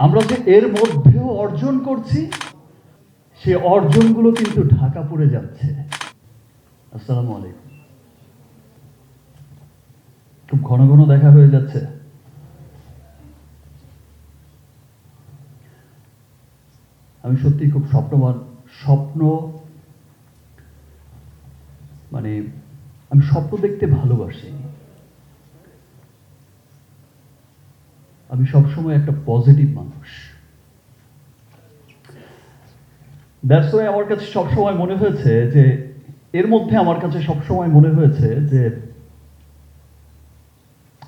আমরা যে এর মধ্যেও অর্জন করছি, সে অর্জনগুলো কিন্তু ঢাকা পড়ে যাচ্ছে। আসসালামু আলাইকুম। খুব ঘন ঘন দেখা হয়ে যাচ্ছে। আমি সত্যি খুব আমি স্বপ্ন দেখতে ভালোবাসি। আমি সবসময় একটা পজিটিভ মানুষ। দ্যাটস ওয়াই আমার কাছে সবসময় মনে হয়েছে যে আমার কাছে সবসময় মনে হয়েছে যে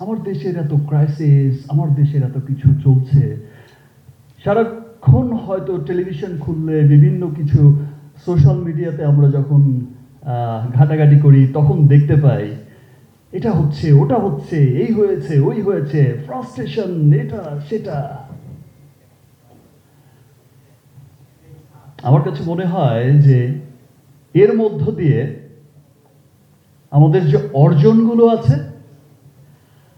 আমার দেশের এত ক্রাইসিস, আমার দেশের এত কিছু চলছে, সারাক্ষণ হয়তো টেলিভিশন খুললে বিভিন্ন কিছু সোশ্যাল মিডিয়াতে আমরা যখন ঘাটাঘাটি করি তখন দেখতে পাই এটা হচ্ছে, ওটা হচ্ছে, এই হয়েছে, ওই হয়েছে, ফ্রাস্ট্রেশন, এটা সেটা। আমার কাছে মনে হয় যে এর মধ্য দিয়ে আমাদের যে অর্জনগুলো আছে,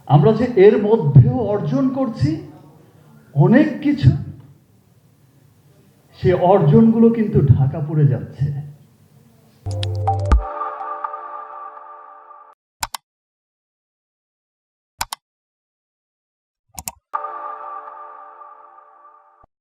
আমরা যে এর মধ্যেও অর্জন করছি অনেক কিছু, সে অর্জনগুলো কিন্তু ঢাকা পড়ে যাচ্ছে।